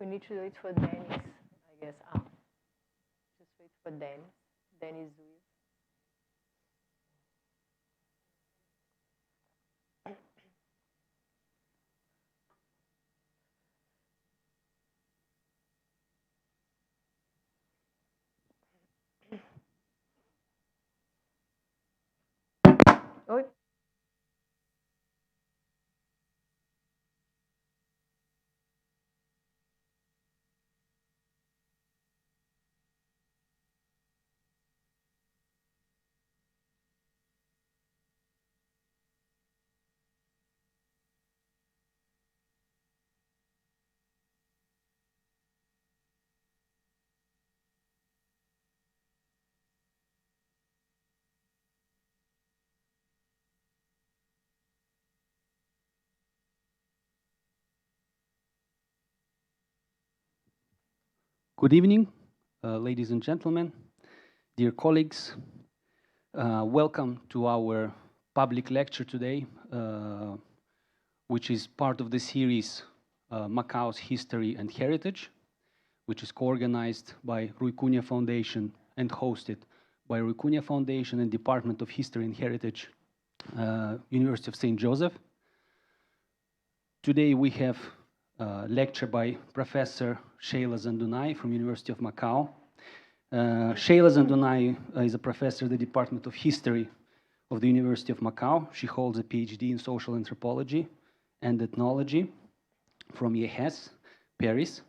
We need to wait for Dennis, I guess. Just wait for Dennis. Dennis will. Oi. Good evening, ladies and gentlemen, dear colleagues. Welcome to our public lecture today, which is part of the series Macau's History and Heritage, which is co-organized by Rui Cunha Foundation and hosted by Rui Cunha Foundation and Department of History and Heritage, University of St. Joseph. Today we have a lecture by Professor Sheila Zandunai from University of Macau. Sheila Zandunai is a professor at the Department of History of the University of Macau. She holds a PhD in social anthropology and ethnology from IES, Paris.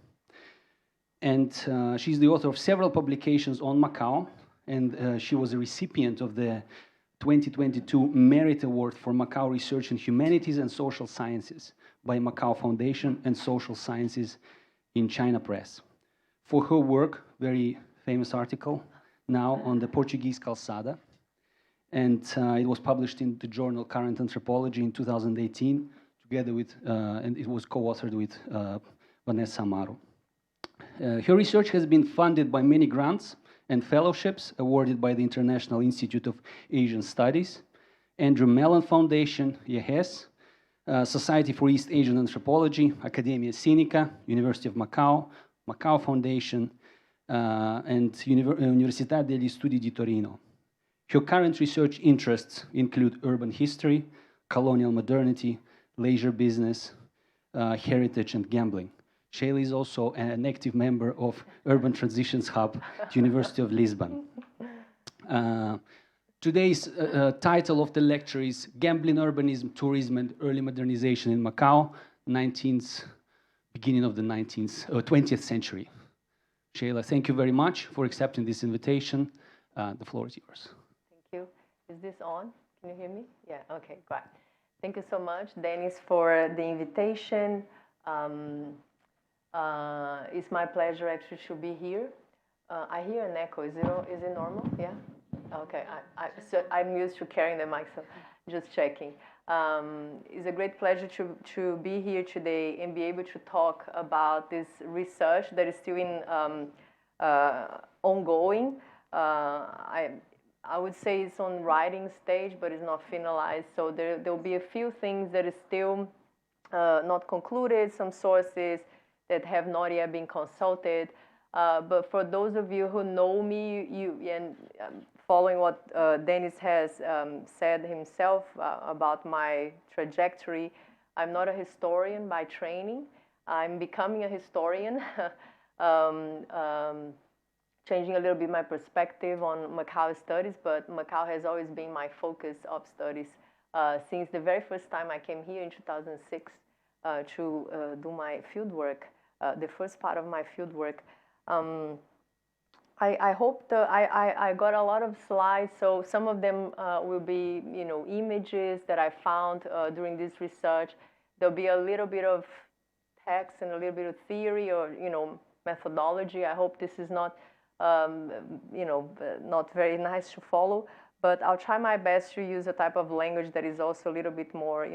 And she's the author of several publications on Macau, and she was a recipient of the 2022 Merit Award for Macau Research in Humanities and Social Sciences by Macau Foundation and Social Sciences in China Press. For her work, very famous article now on the Portuguese calçada, and it was published in the journal Current Anthropology in 2018, together with, and it was co-authored with Vanessa Amaro. Her research has been funded by many grants and fellowships awarded by the International Institute of Asian Studies, Andrew Mellon Foundation, IES, Society for East Asian Anthropology, Academia Sinica, University of Macau, Macau Foundation, and Universidade degli Studi di Torino. Her current research interests include urban history, colonial modernity, leisure business, heritage, and gambling. Sheila is also an active member of Urban Transitions Hub at University of Lisbon. Today's title of the lecture is Gambling, Urbanism, Tourism, and Early Modernization in Macau, beginning of the 20th century. Sheila, thank you very much for accepting this invitation. The floor is yours. Thank you. Is this on? Can you hear me? Yeah, okay, great. Thank you so much, Dennis, for the invitation. It's my pleasure actually to be here. I hear an echo. Is it normal? Yeah? Okay, so I'm used to carrying the mic, so just checking. It's a great pleasure to be here today and be able to talk about this research that is still in ongoing. I would say it's on writing stage, but it's not finalized. So there'll be a few things that is still not concluded, some sources that have not yet been consulted. But for those of you who know me, following what Dennis has said himself about my trajectory, I'm not a historian by training. I'm becoming a historian, changing a little bit my perspective on Macau studies, but Macau has always been my focus of studies since the very first time I came here in 2006 to do my field work, the first part of my field work. I hope I got a lot of slides, so some of them will be, images that I found during this research. There'll be a little bit of text and a little bit of theory or, methodology. I hope this is not, not very nice to follow, but I'll try my best to use a type of language that is also a little bit more,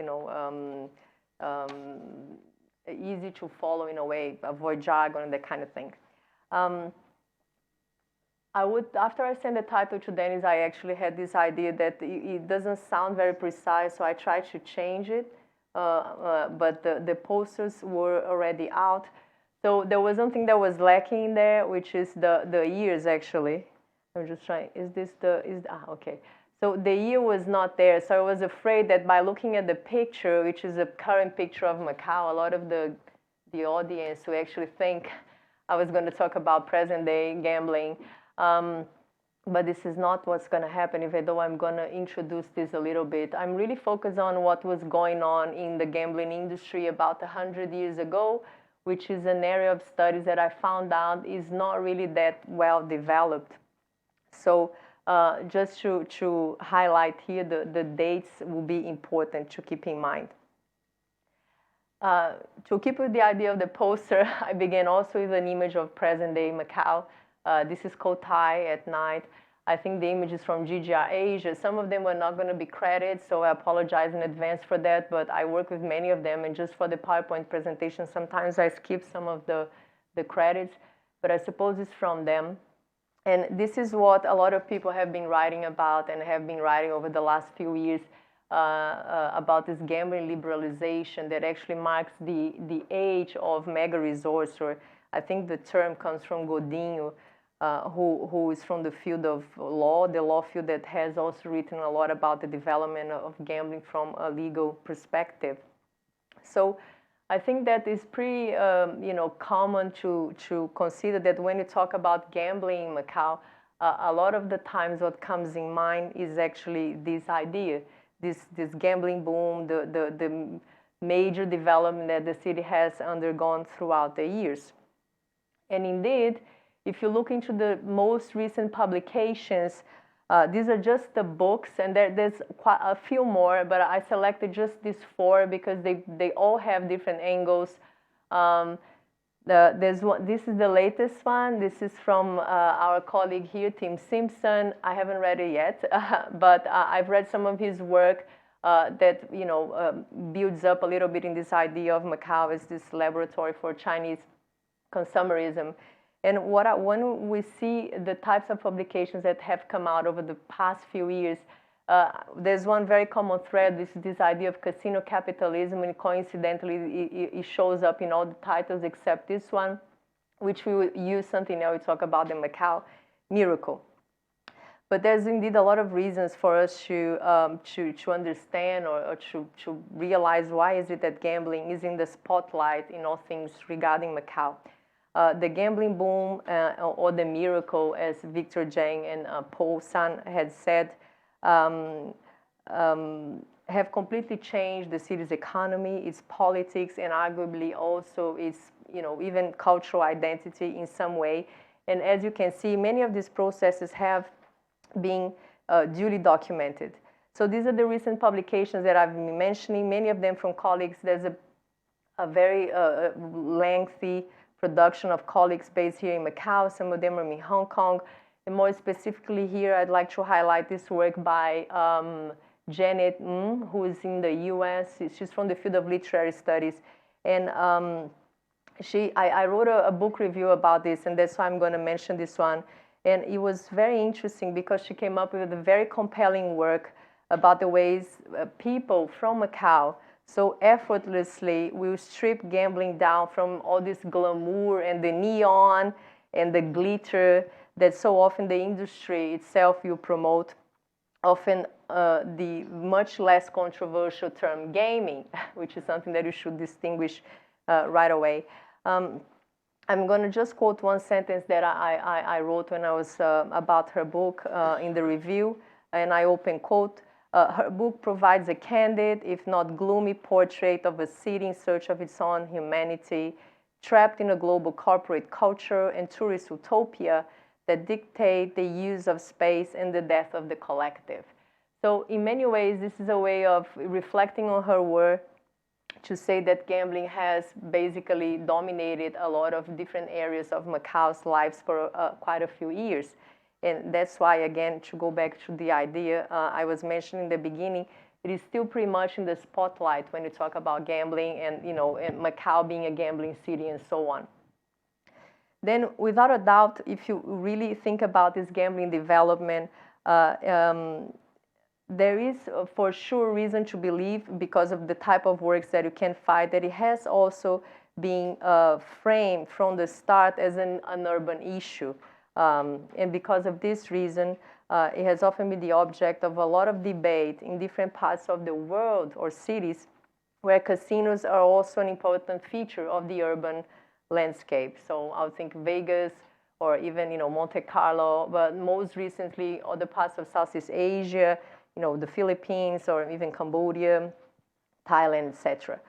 easy to follow in a way, avoid jargon and that kind of thing. After I sent the title to Dennis, I actually had this idea that it doesn't sound very precise, so I tried to change it, but the posters were already out. So there was something that was lacking in there, which is the years actually. I'm just trying, okay. So the year was not there. So I was afraid that by looking at the picture, which is a current picture of Macau, a lot of the audience will actually think I was going to talk about present day gambling. But this is not what's going to happen, even though I'm going to introduce this a little bit. I'm really focused on what was going on in the gambling industry about 100 years ago, which is an area of studies that I found out is not really that well developed. So just to highlight here, the dates will be important to keep in mind. To keep with the idea of the poster, I began also with an image of present-day Macau. This is Cotai at night. I think the image is from GGR Asia. Some of them were not going to be credited, so I apologize in advance for that, but I work with many of them, and just for the PowerPoint presentation, sometimes I skip some of the credits, but I suppose it's from them. And this is what a lot of people have been writing about and have been writing over the last few years about this gambling liberalization that actually marks the age of mega resorts, or I think the term comes from Godinho, who is from the field of law, the law field that has also written a lot about the development of gambling from a legal perspective. So I think that is pretty, common to consider that when you talk about gambling in Macau, a lot of the times what comes in mind is actually this idea, this gambling boom, the major development that the city has undergone throughout the years. And indeed, if you look into the most recent publications, these are just the books, and there's quite a few more, but I selected just these 4 because they all have different angles. There's one, this is the latest one. This is from our colleague here, Tim Simpson. I haven't read it yet, but I've read some of his work that builds up a little bit in this idea of Macau as this laboratory for Chinese consumerism. And when we see the types of publications that have come out over the past few years, there's one very common thread, this idea of casino capitalism, and coincidentally, it shows up in all the titles except this one, which we will use something else we talk about the Macau miracle. But there's indeed a lot of reasons for us to understand or to realize why is it that gambling is in the spotlight in all things regarding Macau. The gambling boom or the miracle, as Victor Zhang and Paul San had said, have completely changed the city's economy, its politics, and arguably also its, even cultural identity in some way. And as you can see, many of these processes have been duly documented. So these are the recent publications that I've been mentioning, many of them from colleagues. There's a very lengthy production of colleagues based here in Macau. Some of them are in Hong Kong. And more specifically here, I'd like to highlight this work by Janet Ng, who is in the US. She's from the field of literary studies. And I wrote a book review about this, and that's why I'm going to mention this one. And it was very interesting because she came up with a very compelling work about the ways people from Macau so effortlessly will strip gambling down from all this glamour and the neon and the glitter that so often the industry itself will promote, often the much less controversial term gaming, which is something that you should distinguish right away. I'm going to just quote one sentence that I wrote when I was about her book in the review, and I open quote, her book provides a candid, if not gloomy, portrait of a city in search of its own humanity, trapped in a global corporate culture and tourist utopia that dictate the use of space and the death of the collective. So in many ways, this is a way of reflecting on her work to say that gambling has basically dominated a lot of different areas of Macau's lives for quite a few years. And that's why, again, to go back to the idea I was mentioning in the beginning, it is still pretty much in the spotlight when you talk about gambling and, and Macau being a gambling city and so on. Then, without a doubt, if you really think about this gambling development, there is for sure reason to believe, because of the type of works that you can find, that it has also being framed from the start as an urban issue. And because of this reason, it has often been the object of a lot of debate in different parts of the world or cities where casinos are also an important feature of the urban landscape. So I would think Vegas or even, Monte Carlo, but most recently other parts of Southeast Asia, the Philippines or even Cambodia, Thailand, etc.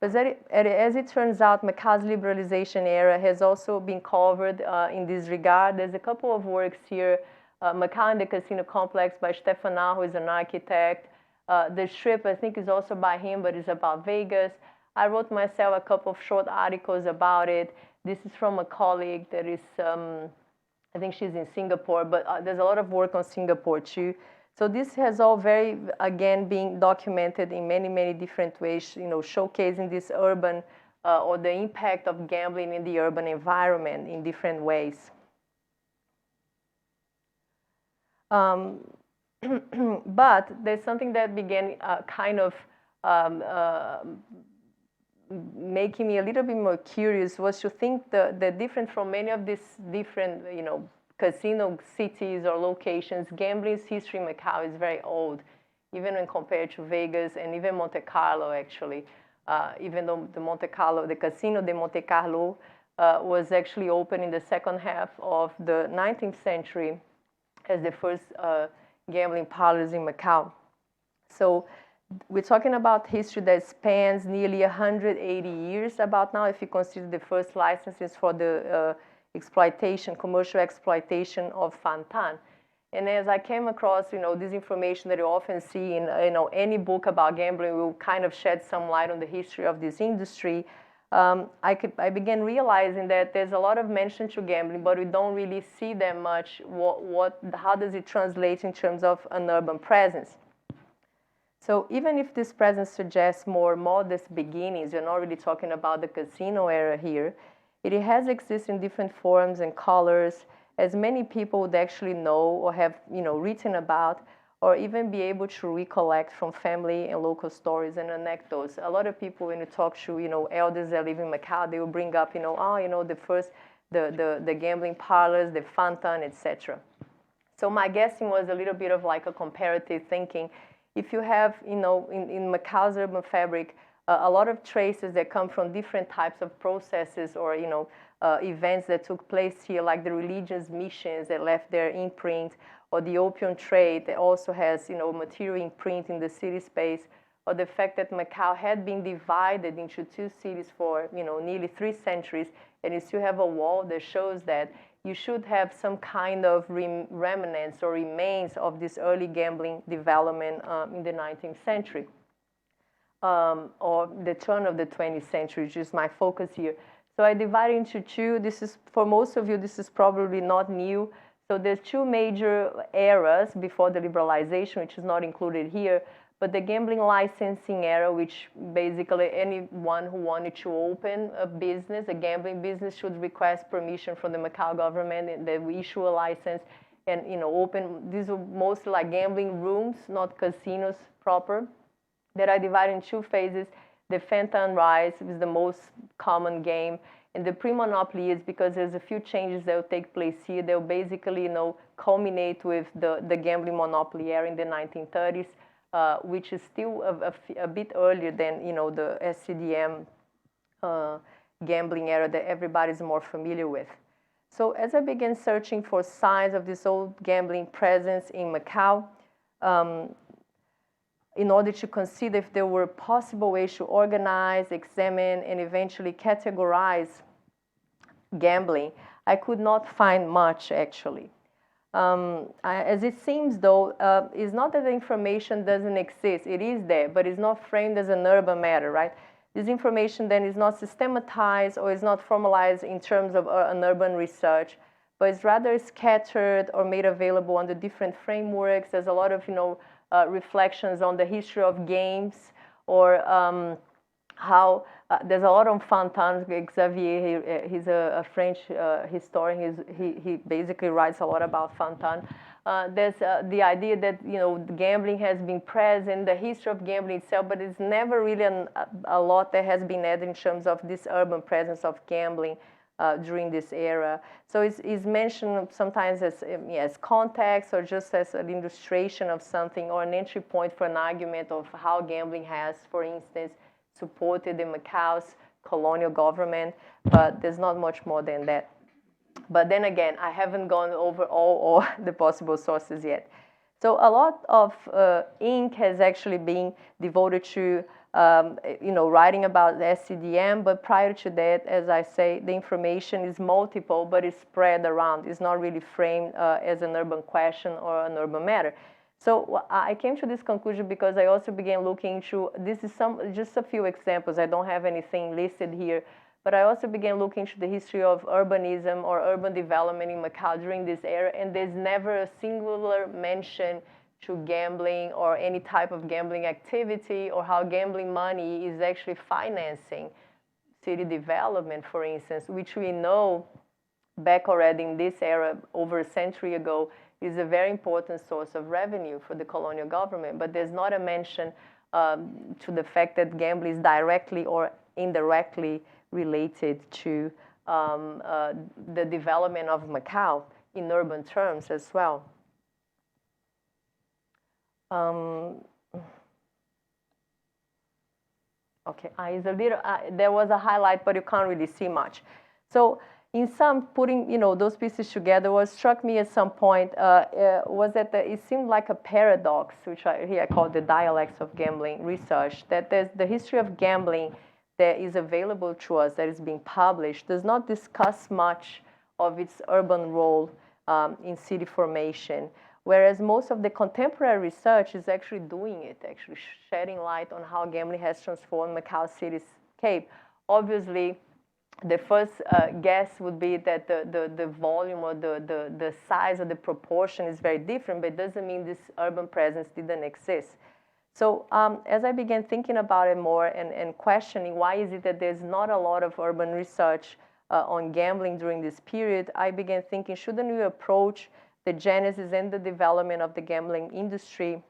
But as it turns out, Macau's liberalization era has also been covered in this regard. There's a couple of works here, Macau and the Casino Complex by Stefanel, who is an architect. The Strip, I think, is also by him, but it's about Vegas. I wrote myself a couple of short articles about it. This is from a colleague that is, I think she's in Singapore, but there's a lot of work on Singapore too. So this has all again, being documented in many, many different ways, showcasing this urban or the impact of gambling in the urban environment in different ways. But there's something that began kind of making me a little bit more curious was to think the different from many of these different, casino cities or locations, gambling's history in Macau is very old, even when compared to Vegas and even Monte Carlo, actually. Even though the Casino de Monte Carlo was actually opened in the second half of the 19th century as the first gambling parlors in Macau. So we're talking about history that spans nearly 180 years about now, if you consider the first licenses for the commercial exploitation of Fantan. And as I came across, this information that you often see in, any book about gambling will kind of shed some light on the history of this industry. I began realizing that there's a lot of mention to gambling, but we don't really see that much. How does it translate in terms of an urban presence? So even if this presence suggests more modest beginnings, we're not really talking about the casino era here. It has existed in different forms and colors, as many people would actually know or have, written about, or even be able to recollect from family and local stories and anecdotes. A lot of people, when you talk to, elders that live in Macau, they will bring up, the gambling parlors, the Fantan, etc. So my guessing was a little bit of like a comparative thinking. If you have, in Macau's urban fabric, a lot of traces that come from different types of processes or, events that took place here, like the religious missions that left their imprint, or the opium trade that also has, material imprint in the city space, or the fact that Macau had been divided into two cities for, nearly 3 centuries, and you still have a wall that shows that you should have some kind of remnants or remains of this early gambling development in the 19th century. Or the turn of the 20th century, which is my focus here. So I divide into two. This is, for most of you, this is probably not new. So there's 2 major eras before the liberalization, which is not included here, but the gambling licensing era, which basically anyone who wanted to open a business, a gambling business, should request permission from the Macau government, and they will issue a license and, open. These are mostly like gambling rooms, not casinos proper, that I divide in 2 phases. The Fantan rise is the most common game, and the pre-monopoly is because there's a few changes that will take place here. They'll basically, culminate with the gambling monopoly era in the 1930s, which is still a bit earlier than, the CRED-DM gambling era that everybody's more familiar with. So as I began searching for signs of this old gambling presence in Macau, in order to consider if there were possible ways to organize, examine, and eventually categorize gambling, I could not find much, actually. As it seems, though, it's not that the information doesn't exist. It is there, but it's not framed as an urban matter, right? This information then is not systematized or is not formalized in terms of an urban research, but it's rather scattered or made available under different frameworks. There's a lot of, reflections on the history of games, or how there's a lot on Fantan. Xavier, he's a French historian. He basically writes a lot about Fantan. There's the idea that gambling has been present, the history of gambling itself, but it's never really a lot that has been added in terms of this urban presence of gambling during this era. So it's mentioned sometimes as context or just as an illustration of something or an entry point for an argument of how gambling has, for instance, supported the Macau's colonial government, but there's not much more than that. But then again, I haven't gone over all the possible sources yet. So a lot of ink has actually been devoted to writing about the CRED-DM, but prior to that, as I say, the information is multiple, but it's spread around. It's not really framed as an urban question or an urban matter. So I came to this conclusion because I also began looking into, this is just a few examples. I don't have anything listed here, but I also began looking into the history of urbanism or urban development in Macau during this era, and there's never a singular mention to gambling or any type of gambling activity or how gambling money is actually financing city development, for instance, which we know back already in this era over a century ago is a very important source of revenue for the colonial government. But there's not a mention to the fact that gambling is directly or indirectly related to the development of Macau in urban terms as well. Okay, it's a little, there was a highlight, but you can't really see much. So in some, putting those pieces together, what struck me at some point was that it seemed like a paradox, which here I call the dialects of gambling research, that there's the history of gambling that is available to us, that is being published, does not discuss much of its urban role in city formation, whereas most of the contemporary research is actually doing it, actually shedding light on how gambling has transformed Macau cityscape. Obviously, the first guess would be that the volume or the size or the proportion is very different, but it doesn't mean this urban presence didn't exist. So as I began thinking about it more and questioning why is it that there's not a lot of urban research on gambling during this period, I began thinking, shouldn't we approach the genesis and the development of the gambling industry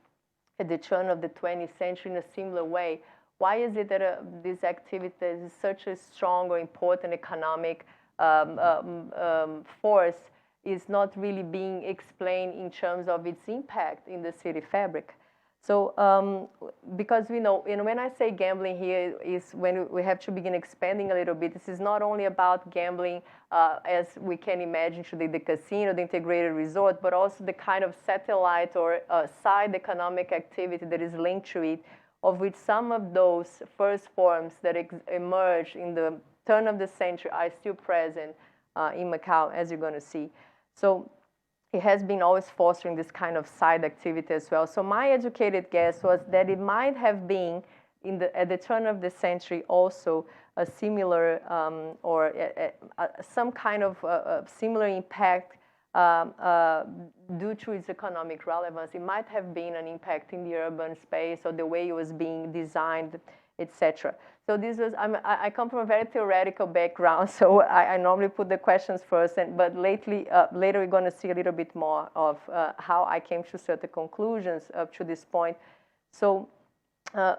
at the turn of the 20th century in a similar way? Why is it that this activity is such a strong or important economic force is not really being explained in terms of its impact in the city fabric? So because we know, when I say gambling here is when we have to begin expanding a little bit. This is not only about gambling as we can imagine today, the casino, the integrated resort, but also the kind of satellite or side economic activity that is linked to it, of which some of those first forms that emerged in the turn of the century are still present in Macau, as you're going to see. So it has been always fostering this kind of side activity as well. So my educated guess was that it might have been at the turn of the century also a similar or some kind of similar impact due to its economic relevance. It might have been an impact in the urban space or the way it was being designed, etc. So this was, I come from a very theoretical background, so I normally put the questions first, but later we're going to see a little bit more of how I came to certain conclusions up to this point. So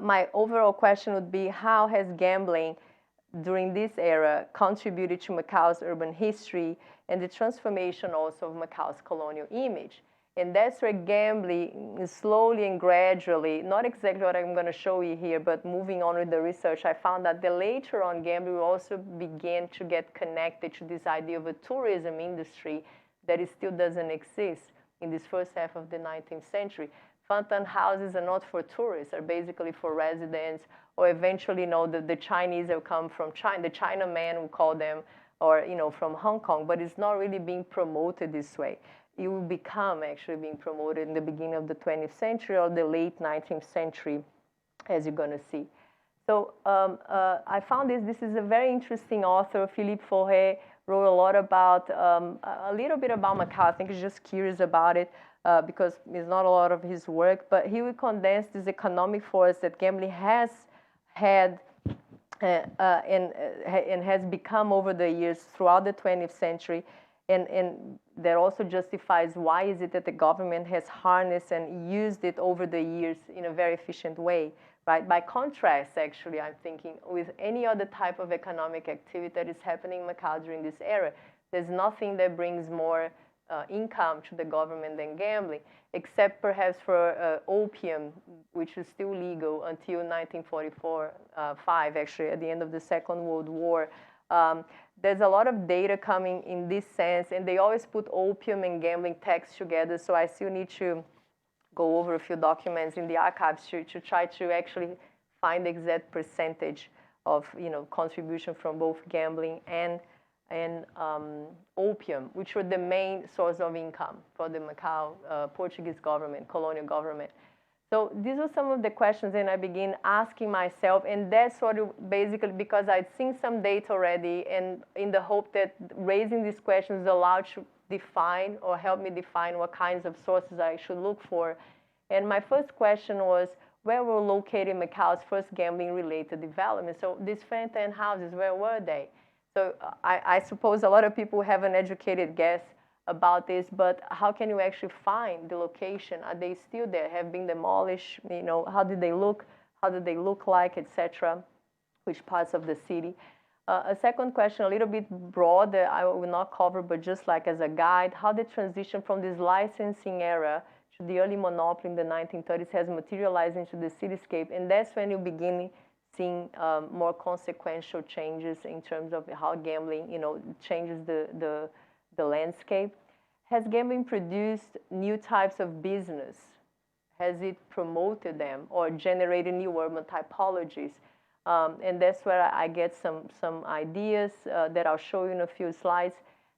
my overall question would be, how has gambling during this era contributed to Macau's urban history and the transformation also of Macau's colonial image? And that's where gambling slowly and gradually, not exactly what I'm going to show you here, but moving on with the research, I found that later on gambling also began to get connected to this idea of a tourism industry that it still doesn't exist in this first half of the 19th century. Fountain houses are not for tourists, are basically for residents, or eventually, the Chinese will come from China, the Chinaman, we call them, or, from Hong Kong, but it's not really being promoted this way. It will become actually being promoted in the beginning of the 20th century or the late 19th century, as you're going to see. So I found this is a very interesting author, Philippe Fauré, wrote a lot about, a little bit about Macau. I think he's just curious about it because it's not a lot of his work, but he will condense this economic force that gambling has had and has become over the years throughout the 20th century, and that also justifies why is it that the government has harnessed and used it over the years in a very efficient way, right? By contrast, actually, I'm thinking with any other type of economic activity that is happening in Macau during this era, there's nothing that brings more income to the government than gambling, except perhaps for opium, which was still legal until 1944, 5, actually, at the end of the Second World War. There's a lot of data coming in this sense, and they always put opium and gambling tax together, so I still need to go over a few documents in the archives to try to actually find the exact percentage of contribution from both gambling and opium, which were the main source of income for the Macau Portuguese government, colonial government. So these are some of the questions, and I begin asking myself, and that's sort of basically because I'd seen some data already, and in the hope that raising these questions allowed to define or help me define what kinds of sources I should look for. And my first question was, where were located Macau's first gambling-related developments? So these Fantan houses, where were they? So I suppose a lot of people have an educated guess about this, but how can you actually find the location? Are they still there? Have been demolished? How did they look? How did they look like, etc.? Which parts of the city? A second question, a little bit broad, that I will not cover, but just like as a guide, how the transition from this licensing era to the early monopoly in the 1930s has materialized into the cityscape, and that's when you begin seeing more consequential changes in terms of how gambling, changes the landscape. Has gambling produced new types of business? Has it promoted them or generated new urban typologies? And that's where I get some ideas that I'll show you in a few slides.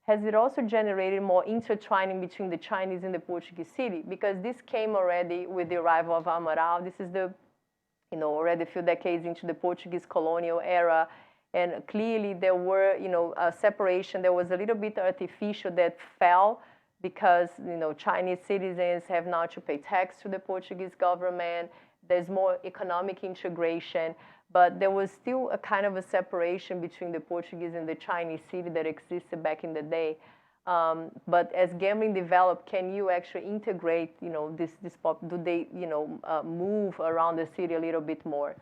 Has it also generated more intertwining between the Chinese and the Portuguese city? Because this came already with the arrival of Amaral. This is already a few decades into the Portuguese colonial era. And clearly there were, a separation that was a little bit artificial that fell because, Chinese citizens have now to pay tax to the Portuguese government. There's more economic integration, but there was still a kind of a separation between the Portuguese and the Chinese city that existed back in the day. But as gambling developed, can you actually integrate, do they, move around the city a little bit more?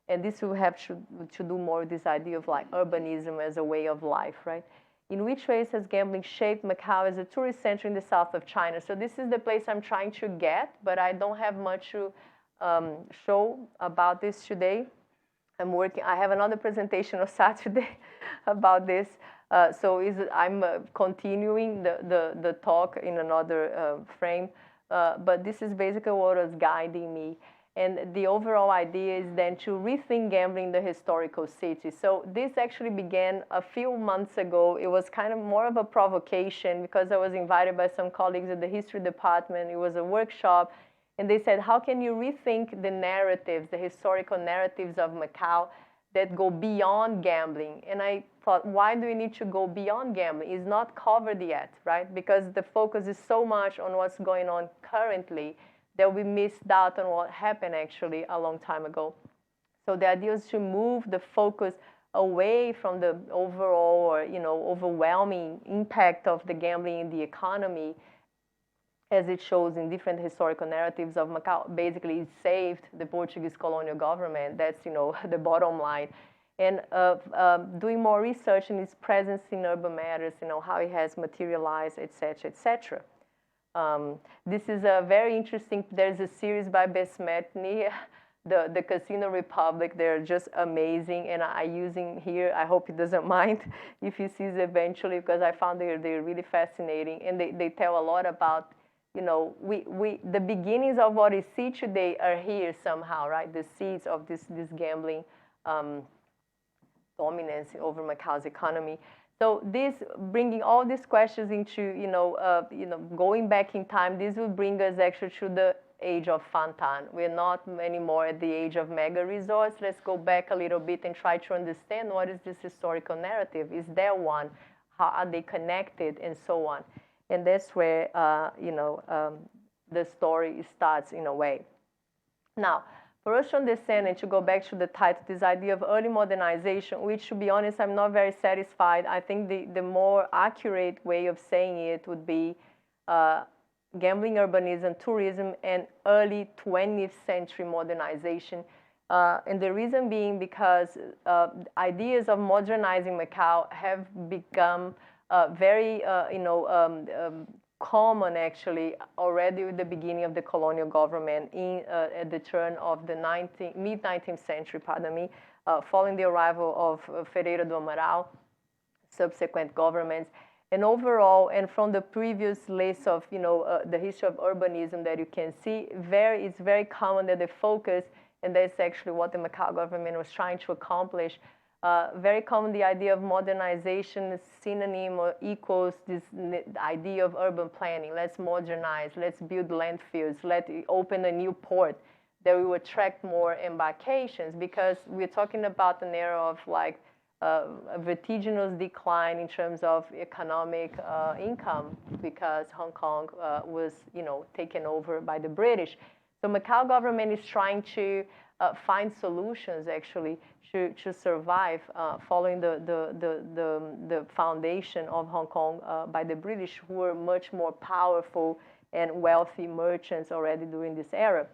And this will have to do more with this idea of like urbanism as a way of life, right? In which ways has gambling shaped Macau as a tourist center in the south of China? So this is the place I'm trying to get, but I don't have much to show about this today. I have another presentation on Saturday about this. I'm continuing the talk in another frame, but this is basically what was guiding me. And the overall idea is then to rethink gambling in the historical city. So this actually began a few months ago. It was kind of more of a provocation because I was invited by some colleagues at the history department. It was a workshop. And they said, how can you rethink the narratives, the historical narratives of Macau that go beyond gambling? And I thought, why do we need to go beyond gambling? It's not covered yet, right? Because the focus is so much on what's going on currently that we missed out on what happened actually a long time ago. So the idea is to move the focus away from the overall or overwhelming impact of the gambling in the economy, as it shows in different historical narratives of Macau. Basically, it saved the Portuguese colonial government. That's the bottom line. And doing more research in its presence in urban matters, how it has materialized, et cetera, et cetera. This is a very interesting, there's a series by Besmetny, the Casino Republic. They're just amazing, and I using here, I hope he doesn't mind if he sees eventually, because I found they're really fascinating, and they tell a lot about, the beginnings of what we see today are here somehow, right? The seeds of this gambling dominance over Macau's economy. So this, bringing all these questions into, going back in time, this will bring us actually to the age of Fantan. We're not anymore at the age of mega resorts. Let's go back a little bit and try to understand what is this historical narrative. Is there one? How are they connected? And so on. And that's where, the story starts in a way. Now, for us to understand and to go back to the title, this idea of early modernization, which, to be honest, I'm not very satisfied. I think the more accurate way of saying it would be gambling, urbanism, tourism, and early 20th century modernization. And the reason being because ideas of modernizing Macau have become very, common actually already with the beginning of the colonial government at the turn of the mid-19th century, following the arrival of Ferreira do Amaral, subsequent governments. And overall, and from the previous list of, the history of urbanism that you can see, it's very common that the focus, and that's actually what the Macau government was trying to accomplish, very common the idea of modernization is synonym or equals this idea of urban planning. Let's modernize, let's build landfills, let's open a new port that will attract more embarkations, because we're talking about an era of like a vertiginous decline in terms of economic income, because Hong Kong was, taken over by the British. So Macau government is trying to find solutions actually to survive following the foundation of Hong Kong by the British, who were much more powerful and wealthy merchants already during this era.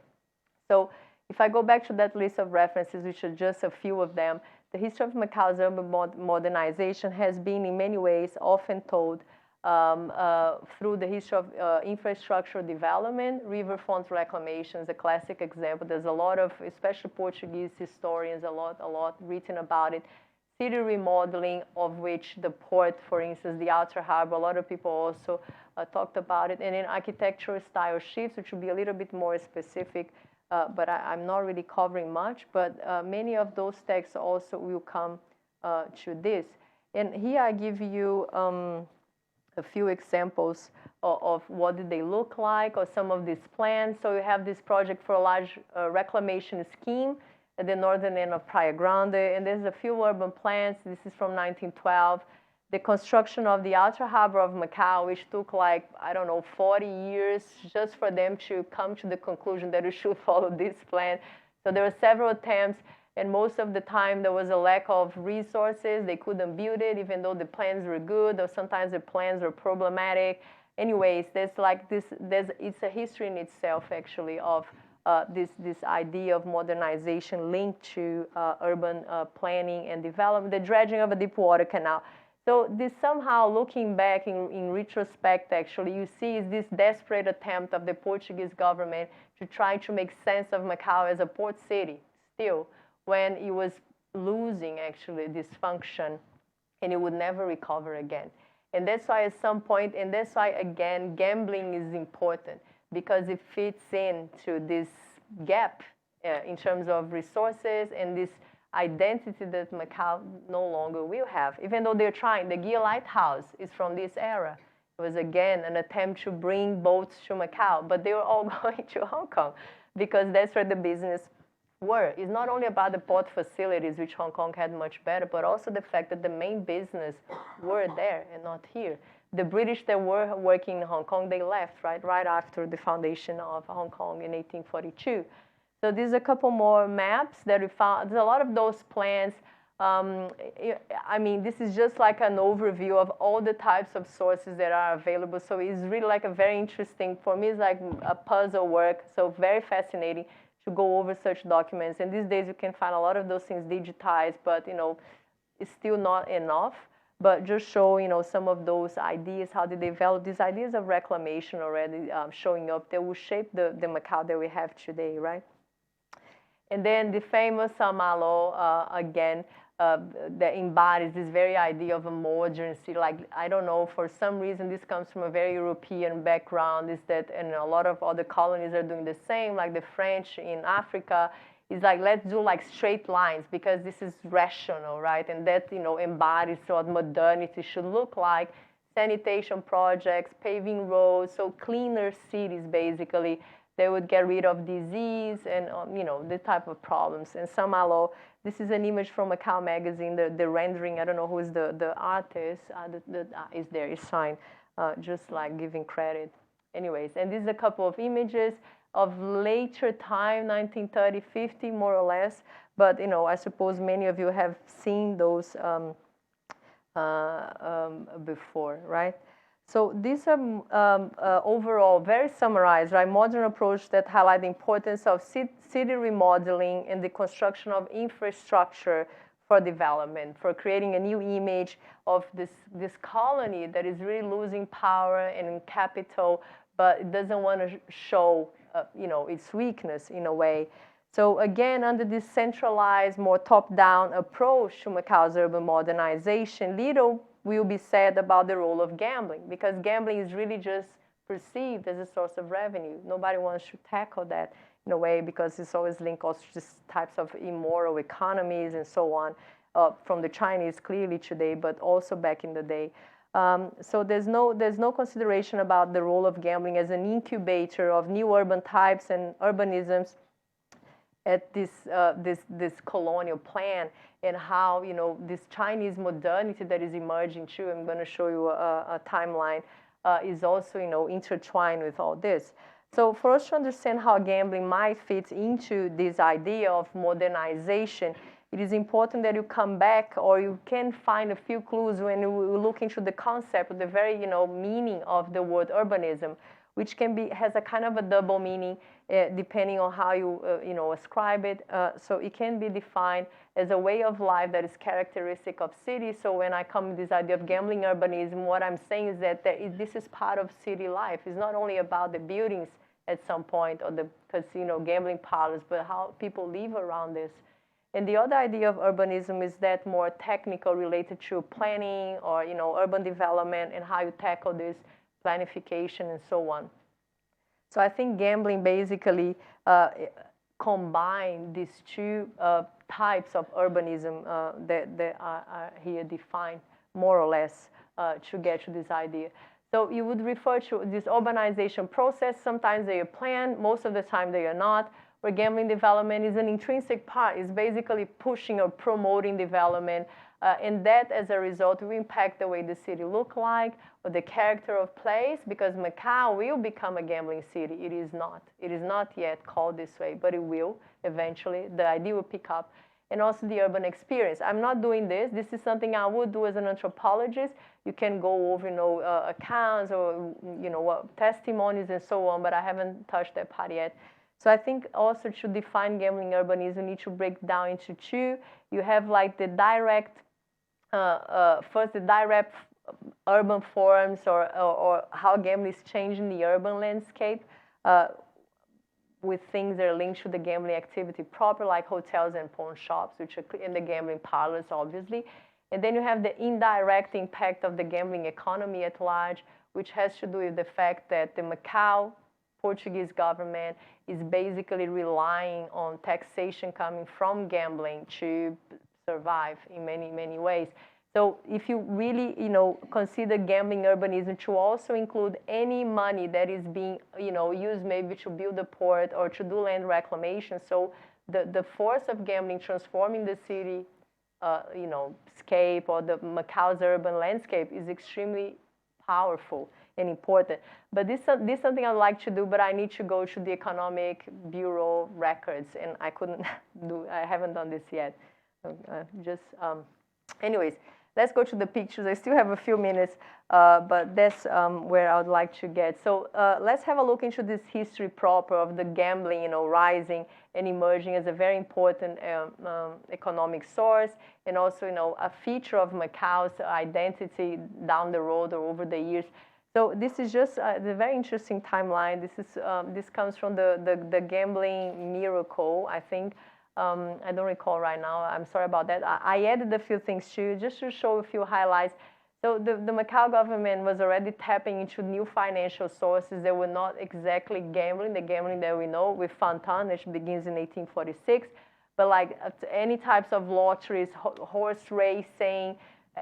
So if I go back to that list of references, which are just a few of them, the history of Macau's urban modernization has been in many ways often told through the history of infrastructure development. Riverfront reclamation is a classic example. There's a lot of, especially Portuguese historians, a lot written about it. City remodeling, of which the port, for instance, the outer harbor, a lot of people also talked about it. And then architectural style shifts, which will be a little bit more specific, but I'm not really covering much. But many of those texts also will come to this. And here I give you a few examples of what did they look like, or some of these plans. So you have this project for a large reclamation scheme at the northern end of Praia Grande, and there's a few urban plans. This is from 1912. The construction of the outer harbor of Macau, which took 40 years just for them to come to the conclusion that we should follow this plan. So there were several attempts, and most of the time there was a lack of resources. They couldn't build it, even though the plans were good, or sometimes the plans were problematic. Anyways, it's a history in itself, actually, of this idea of modernization linked to urban planning and development, the dredging of a deep water canal. So this somehow, looking back in retrospect, actually, you see is this desperate attempt of the Portuguese government to try to make sense of Macau as a port city still, when it was losing actually this function, and it would never recover again. And that's why at some point, and that's why again, gambling is important, because it fits into this gap in terms of resources and this identity that Macau no longer will have, even though they're trying. The Gia Lighthouse is from this era. It was again an attempt to bring boats to Macau, but they were all going to Hong Kong, because that's where the business were. It's not only about the port facilities, which Hong Kong had much better, but also the fact that the main business were there and not here. The British that were working in Hong Kong, they left right after the foundation of Hong Kong in 1842. So there's a couple more maps that we found. There's a lot of those plans. This is just like an overview of all the types of sources that are available. So it's really like a very interesting, for me, it's like a puzzle work. So very fascinating to go over such documents. And these days you can find a lot of those things digitized, but it's still not enough. But just show some of those ideas, how they develop these ideas of reclamation already showing up. They will shape the Macau that we have today, right? And then the famous Saint-Malo, again, that embodies this very idea of a modern city. Like, I don't know, for some reason, this comes from a very European background, is that, and a lot of other colonies are doing the same, like the French in Africa, is like, let's do like straight lines, because this is rational, right? And that, embodies what modernity should look like. Sanitation projects, paving roads, so cleaner cities, basically. They would get rid of disease and, the type of problems. And Saint-Malo, this is an image from Macau magazine, the rendering. I don't know who is the artist. Is there, it's signed, just like giving credit. Anyways, and this is a couple of images. of later time, 1930, 50, more or less. But I suppose many of you have seen those before, right? So these are overall very summarized, right? Modern approach that highlight the importance of city remodeling and the construction of infrastructure for development, for creating a new image of this colony that is really losing power and capital, but it doesn't want to show, its weakness in a way. So again, under this centralized, more top-down approach to Macau's urban modernization, little will be said about the role of gambling, because gambling is really just perceived as a source of revenue. Nobody wants to tackle that in a way, because it's always linked also to just types of immoral economies and so on, from the Chinese clearly today, but also back in the day. So there's no consideration about the role of gambling as an incubator of new urban types and urbanisms at this colonial plan, and how this Chinese modernity that is emerging too. I'm going to show you a timeline, is also intertwined with all this. So for us to understand how gambling might fit into this idea of modernization, it is important that you come back, or you can find a few clues when you look into the concept, the very meaning of the word urbanism, which has a kind of a double meaning depending on how you ascribe it. So it can be defined as a way of life that is characteristic of cities. So when I come to this idea of gambling urbanism, what I'm saying is that this is part of city life. It's not only about the buildings at some point, or the casino, gambling parlors, but how people live around this. And the other idea of urbanism is that more technical, related to planning or urban development, and how you tackle this planification and so on. So I think gambling basically combine these two types of urbanism that are here defined more or less to get to this idea. So you would refer to this urbanization process. Sometimes they are planned, most of the time they are not, where gambling development is an intrinsic part. It's basically pushing or promoting development, and that, as a result, will impact the way the city look like, or the character of place, because Macau will become a gambling city. It is not. It is not yet called this way, but it will eventually. The idea will pick up. And also the urban experience. I'm not doing this. This is something I would do as an anthropologist. You can go over, accounts or, testimonies and so on, but I haven't touched that part yet. So I think also to define gambling urbanism, you need to break down into two. You have like the direct, first the direct urban forms, or how gambling is changing the urban landscape with things that are linked to the gambling activity proper, like hotels and pawn shops, which are in the gambling parlors, obviously. And then you have the indirect impact of the gambling economy at large, which has to do with the fact that the Macau Portuguese government is basically relying on taxation coming from gambling to survive in many, many ways. So if you really, consider gambling urbanism to also include any money that is being, used maybe to build a port or to do land reclamation. So the force of gambling transforming the city, scape, or the Macau's urban landscape is extremely powerful and important. But this is something I'd like to do, but I need to go to the Economic Bureau records, and I haven't done this yet. Anyways, let's go to the pictures. I still have a few minutes, but that's where I would like to get. So let's have a look into this history proper of the gambling, rising and emerging as a very important economic source, and also, a feature of Macau's identity down the road or over the years. So this is just a very interesting timeline. This comes from the gambling miracle, I think. I don't recall right now. I'm sorry about that. I added a few things too, just to show a few highlights. So the Macau government was already tapping into new financial sources that were not exactly gambling, the gambling that we know with Fantan, which begins in 1846, but like any types of lotteries, horse racing,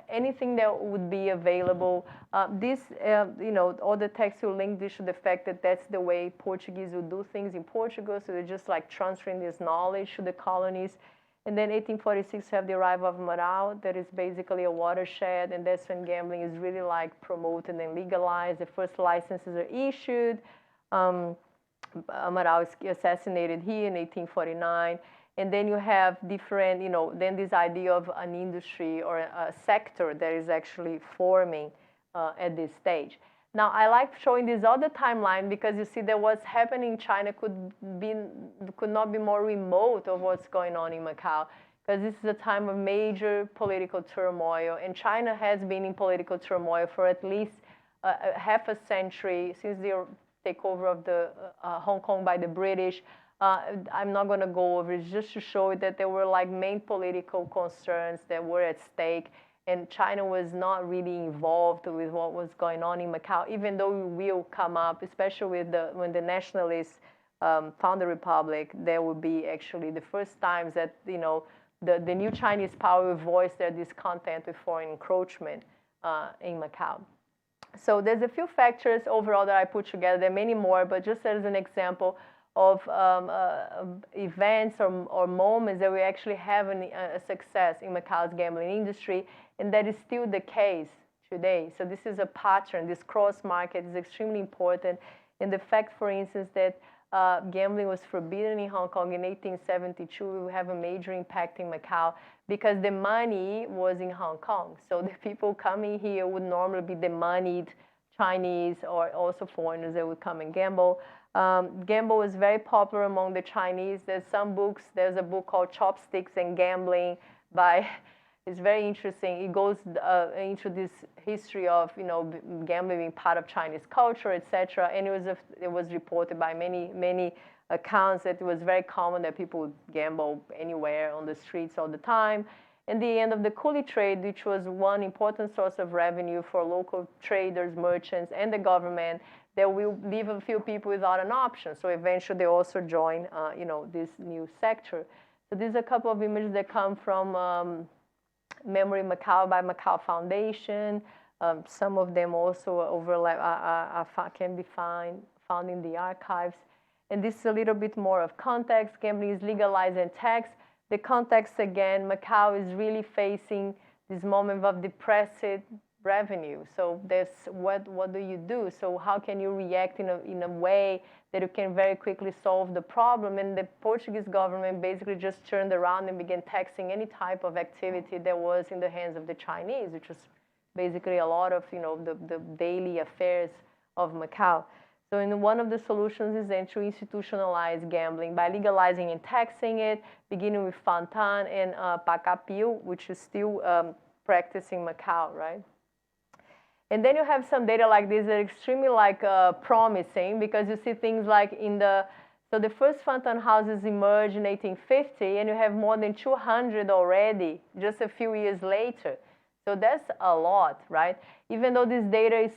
anything that would be available. All the texts will link this to the fact that that's the way Portuguese would do things in Portugal. So they're just like transferring this knowledge to the colonies. And then 1846, have the arrival of Macau, that is basically a watershed, and that's when gambling is really like promoted and legalized. The first licenses are issued. Amaral is assassinated here in 1849. And then you have different, then this idea of an industry or a sector that is actually forming at this stage. Now, I like showing this other timeline because you see that what's happening in China could not be more remote of what's going on in Macau, because this is a time of major political turmoil, and China has been in political turmoil for at least half a century since the takeover of the Hong Kong by the British. I'm not going to go over it, just to show that there were like main political concerns that were at stake, and China was not really involved with what was going on in Macau, even though it will come up, especially with when the nationalists found the republic. There will be actually the first times that the new Chinese power will voice their discontent with foreign encroachment in Macau. So there's a few factors overall that I put together. There are many more, but just as an example of events or moments that we actually have a success in Macau's gambling industry, and that is still the case today. So this is a pattern. This cross-market is extremely important. And the fact, for instance, that gambling was forbidden in Hong Kong in 1872 will have a major impact in Macau because the money was in Hong Kong. So the people coming here would normally be the moneyed Chinese or also foreigners that would come and gamble. Gamble was very popular among the Chinese. There's some books. There's a book called Chopsticks and Gambling by, it's very interesting. It goes into this history of gambling being part of Chinese culture, etc. And it was reported by many accounts that it was very common that people would gamble anywhere on the streets all the time. And the end of the coolie trade, which was one important source of revenue for local traders, merchants, and the government, that will leave a few people without an option. So eventually they also join, this new sector. So these are a couple of images that come from Memory Macau by Macau Foundation. Some of them also overlap, can be found in the archives. And this is a little bit more of context. Gambling is legalized and taxed. The context, again, Macau is really facing this moment of depressed revenue. So there's what do you do? So how can you react in a way that you can very quickly solve the problem? And the Portuguese government basically just turned around and began taxing any type of activity that was in the hands of the Chinese, which was basically a lot of the daily affairs of Macau. So one of the solutions is then to institutionalize gambling by legalizing and taxing it, beginning with Fantan and Pacapil, which is still practiced in Macau, right? And then you have some data like this that are extremely promising, because you see things like so the first Fantan houses emerged in 1850, and you have more than 200 already just a few years later. So that's a lot, right? Even though this data is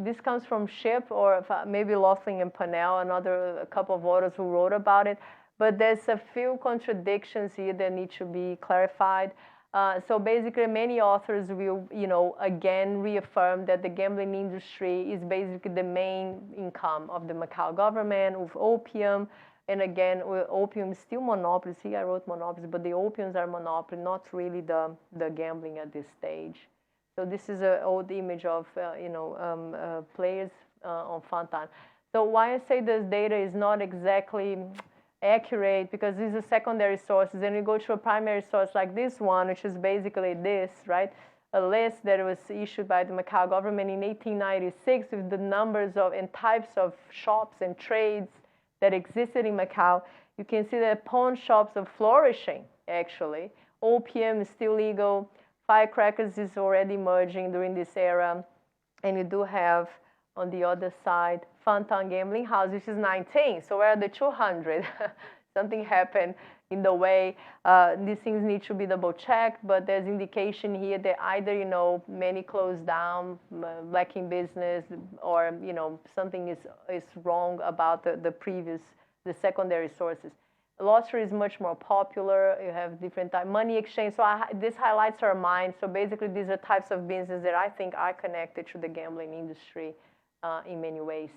this comes from SHIP or maybe Loeffling and Pannell, a couple of authors who wrote about it. But there's a few contradictions here that need to be clarified. So basically, many authors will, again reaffirm that the gambling industry is basically the main income of the Macau government with opium. And again, opium is still monopoly. See, I wrote monopolies, but the opiums are monopoly, not really the gambling at this stage. So this is an old image of, players on Fantan. So why I say this data is not exactly accurate, because these are secondary sources, and we go to a primary source like this one, which is basically this, right? A list that was issued by the Macau government in 1896 with the numbers of and types of shops and trades that existed in Macau. You can see that pawn shops are flourishing, actually. Opium is still legal. Firecrackers is already emerging during this era. And you do have, on the other side, Fantan Gambling House, which is 19. So where are the 200? Something happened in the way. These things need to be double-checked, but there's indication here that either, many closed down, lacking business, or, something is wrong about the secondary sources. Lottery is much more popular. You have different types. Money exchange. So this highlights our mind. So basically, these are types of businesses that I think are connected to the gambling industry in many ways.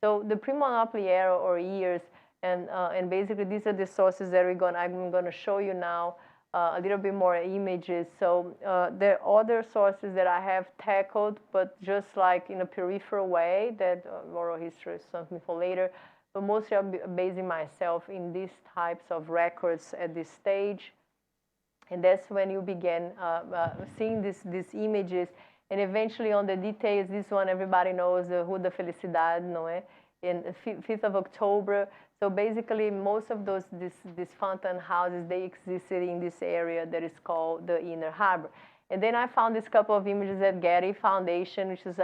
So the pre-monopoly era or years, and basically these are the sources that I'm going to show you now. a little bit more images. So there are other sources that I have tackled, but just like in a peripheral way, that oral history is something for later. But mostly I'm basing myself in these types of records at this stage. And that's when you begin seeing these images. And eventually on the details, this one everybody knows, the Rua da Felicidade, não é? In 5th of October. So basically, most of these fountain houses, they existed in this area that is called the Inner Harbor. And then I found this couple of images at Getty Foundation, which is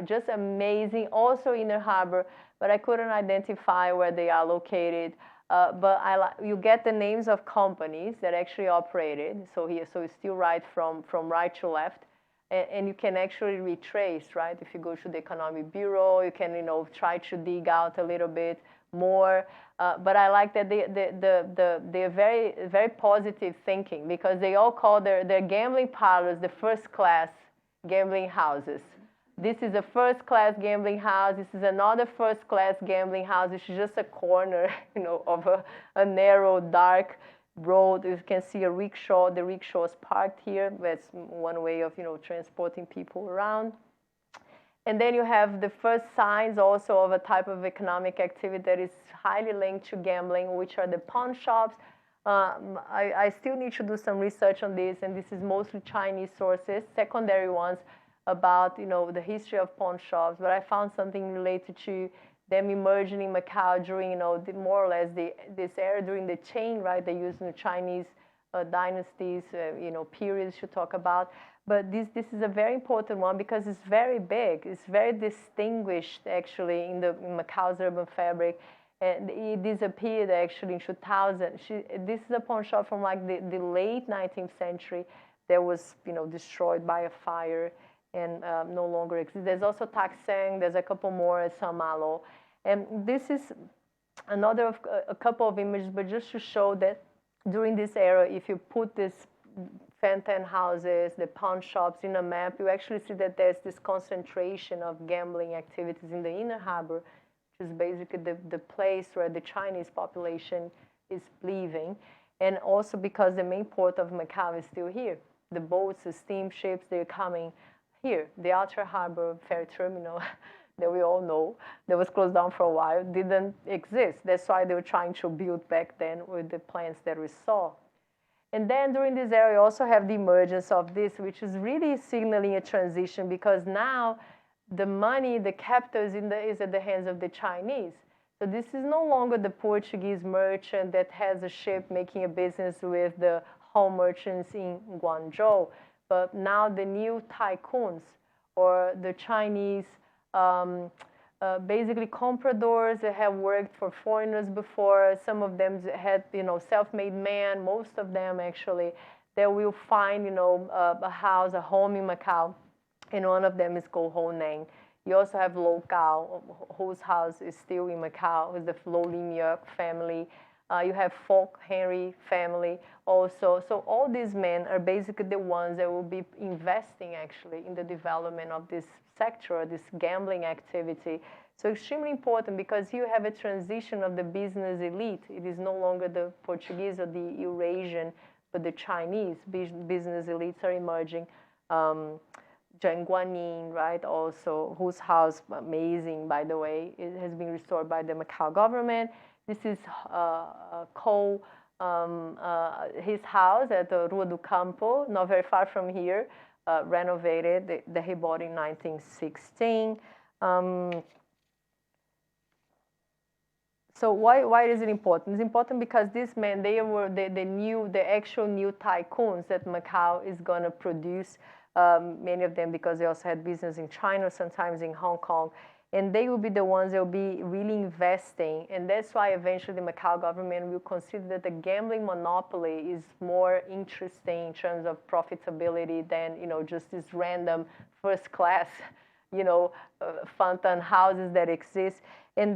just amazing, also Inner Harbor, but I couldn't identify where they are located. But you get the names of companies that actually operated. So it's still right from right to left. And you can actually retrace, right? If you go to the Economic Bureau, you can, try to dig out a little bit more. But I like that they're very, very positive thinking, because they all call their gambling parlors the first class gambling houses. This is a first class gambling house. This is another first class gambling house. It's just a corner, of a narrow, dark road. You can see a rickshaw. The rickshaw is parked here. That's one way of, transporting people around. And then you have the first signs also of a type of economic activity that is highly linked to gambling, which are the pawn shops. I still need to do some research on this, and this is mostly Chinese sources, secondary ones, about the history of pawn shops. But I found something related to them emerging in Macau during more or less this era during the Qing, right? They used the Chinese dynasties, periods to talk about. But this is a very important one because it's very big. It's very distinguished actually in Macau's urban fabric. And it disappeared actually in 2000. This is a pawn shop from like the late 19th century that was destroyed by a fire and no longer exists. There's also Takseng. There's a couple more at Saint Malo. And this is a couple of images, but just to show that during this era, if you put these fountain houses, the pawn shops in a map, you actually see that there's this concentration of gambling activities in the Inner Harbor, which is basically the place where the Chinese population is living. And also because the main port of Macau is still here. The boats, the steamships, they're coming here. The Outer Harbor Ferry Terminal that we all know, that was closed down for a while, didn't exist. That's why they were trying to build back then with the plans that we saw. And then during this era, you also have the emergence of this, which is really signaling a transition, because now the money, the capital is at the hands of the Chinese. So this is no longer the Portuguese merchant that has a ship making a business with the home merchants in Guangzhou, but now the new tycoons or the Chinese basically compradors that have worked for foreigners before. Some of them had, self-made men, most of them actually, that will find, a house, a home in Macau, and one of them is called Ho Neng. You also have Lo Cao, whose house is still in Macau, with the Lo Lim Yuk family. You have Folk Henry family also. So all these men are basically the ones that will be investing actually in the development of this sector, this gambling activity. So extremely important, because you have a transition of the business elite. It is no longer the Portuguese or the Eurasian, but the Chinese business elites are emerging. Zheng Guanyin, right, also, whose house, amazing, by the way, it has been restored by the Macau government. This is his house at the Rua do Campo, not very far from here, renovated, that he bought in 1916. So why is it important? It's important because these men, they were the actual new tycoons that Macau is going to produce, many of them because they also had business in China, sometimes in Hong Kong. And they will be the ones that will be really investing. And that's why eventually the Macau government will consider that the gambling monopoly is more interesting in terms of profitability than, just this random first class, fountain houses that exist. And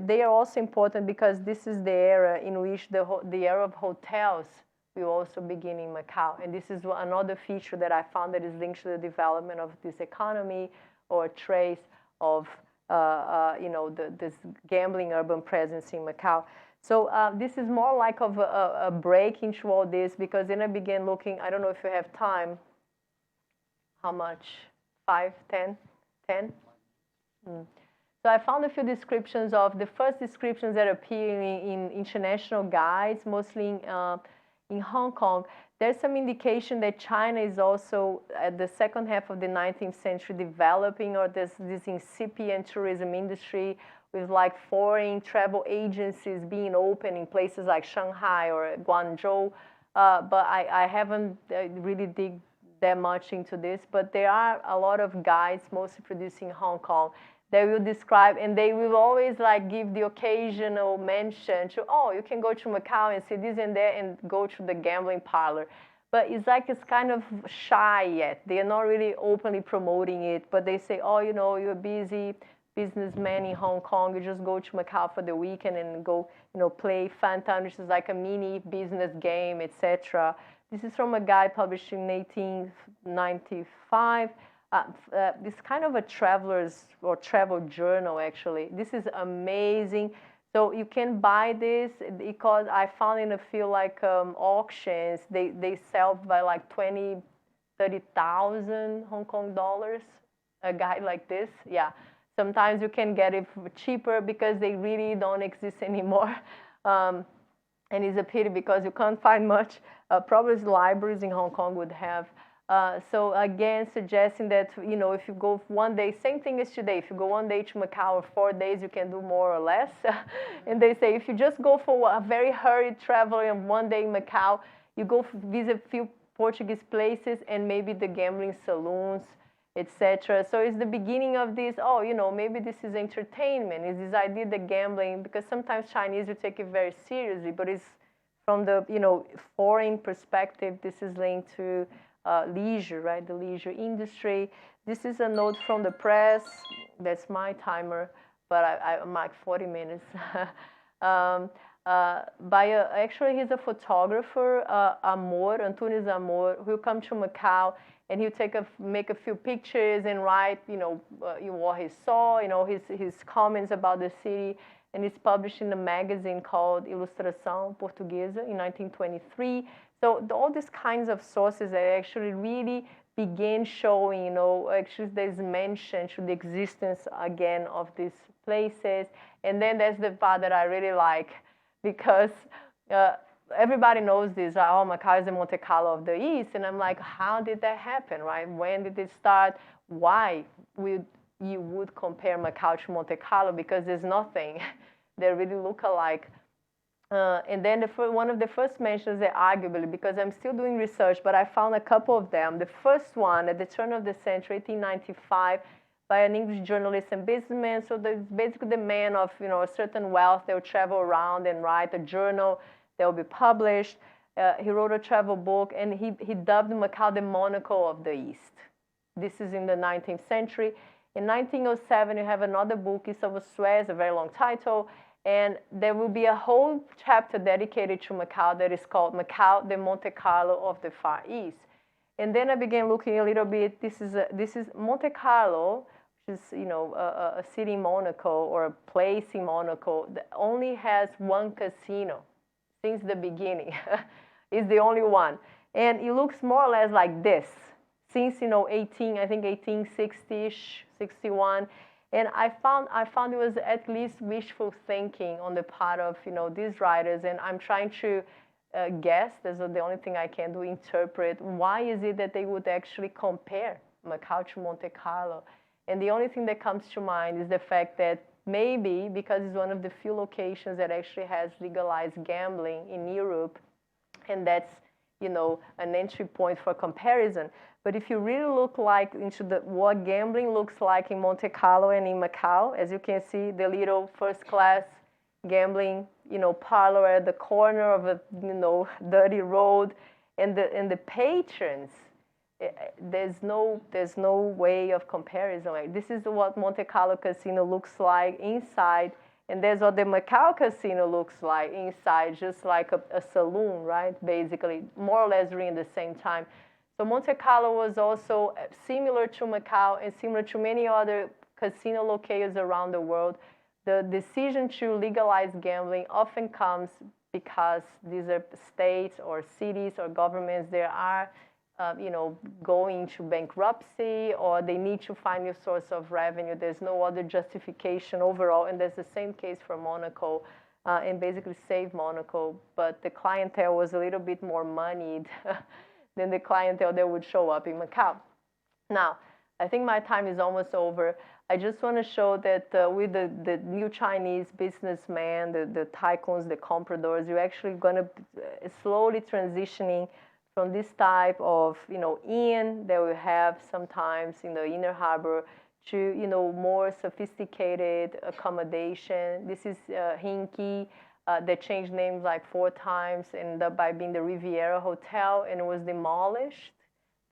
they are also important because this is the era in which the era of hotels will also begin in Macau. And this is another feature that I found that is linked to the development of this economy or trace of this gambling urban presence in Macau. So this is more like of a break into all this, because then I began looking, I don't know if you have time, how much, 5, 10, 10? So I found a few descriptions of the first descriptions that appear in international guides, mostly in Hong Kong. There's some indication that China is also, at the second half of the 19th century, developing, or this incipient tourism industry with like foreign travel agencies being open in places like Shanghai or Guangzhou. But I haven't really dig that much into this, but there are a lot of guides, mostly produced in Hong Kong, they will describe, and they will always like give the occasional mention to, oh, you can go to Macau and see this and that and go to the gambling parlor. But it's like it's kind of shy yet. They are not really openly promoting it, but they say, oh, you know, you're a busy businessman in Hong Kong, you just go to Macau for the weekend and go, you know, play Fanta, which is like a mini business game, etc. This is from a guide published in 1895. This kind of a traveler's or travel journal, actually. This is amazing. So you can buy this because I found in a few like auctions, they sell by like 20, 30,000 Hong Kong dollars, a guide like this. Yeah. Sometimes you can get it cheaper because they really don't exist anymore. And it's a pity because you can't find much. Probably libraries in Hong Kong would have. So again, suggesting that, you know, if you go one day, same thing as today, if you go one day to Macau or 4 days, you can do more or less. And they say if you just go for a very hurried travel in one day in Macau, you go visit a few Portuguese places and maybe the gambling saloons, etc. So it's the beginning of this, oh, you know, maybe this is entertainment. It's this idea that gambling, because sometimes Chinese will take it very seriously, but it's from the, you know, foreign perspective, this is linked to leisure, right? The leisure industry. This is a note from the press. That's my timer, but I'm like 40 minutes. Actually, he's a photographer, Antunes Amor, who'll come to Macau and he'll make a few pictures and write, you know, what he saw, you know, his comments about the city. And it's published in a magazine called Ilustração Portuguesa in 1923. So all these kinds of sources that actually really begin showing, you know, actually there's mention to the existence again of these places. And then there's the part that I really like, because everybody knows this, oh, Macau is the Monte Carlo of the East. And I'm like, how did that happen, right? When did it start? Why you would compare Macau to Monte Carlo? Because there's nothing that really look alike. And then one of the first mentions that arguably, because I'm still doing research, but I found a couple of them. The first one at the turn of the century, 1895, by an English journalist and businessman. So there's basically the man of, you know, a certain wealth. They'll travel around and write a journal that will be published. He wrote a travel book, and he dubbed Macau the Monaco of the East. This is in the 19th century. In 1907, you have another book, East of Suez, a very long title. And there will be a whole chapter dedicated to Macau that is called Macau, the Monte Carlo of the Far East. And then I began looking a little bit. This is Monte Carlo, which is, you know, a city in Monaco or a place in Monaco that only has one casino since the beginning. It's the only one, and it looks more or less like this since, you know, 1860-ish, 61. And I found it was at least wishful thinking on the part of, you know, these writers. And I'm trying to guess, that's the only thing I can do, interpret, why is it that they would actually compare Macau to Monte Carlo? And the only thing that comes to mind is the fact that maybe because it's one of the few locations that actually has legalized gambling in Europe, and that's, you know, an entry point for comparison. But if you really look like into what gambling looks like in Monte Carlo and in Macau, as you can see, the little first-class gambling, you know, parlor at the corner of a, you know, dirty road, and the patrons, there's no way of comparison. Like, this is what Monte Carlo Casino looks like inside, and there's what the Macau Casino looks like inside, just like a saloon, right? Basically, more or less during the same time. So Monte Carlo was also similar to Macau and similar to many other casino locales around the world, the decision to legalize gambling often comes because these are states or cities or governments that are going into bankruptcy, or they need to find new source of revenue. There's no other justification overall, and that's the same case for Monaco, and basically saved Monaco. But the clientele was a little bit more moneyed than the clientele that would show up in Macau. Now, I think my time is almost over. I just want to show that with the new Chinese businessmen, the tycoons, the compradors, you're actually going to slowly transitioning from this type of inn that we have sometimes in the inner harbor to more sophisticated accommodation. This is Hinky. They changed names like 4 times, and ended up by being the Riviera Hotel, and it was demolished.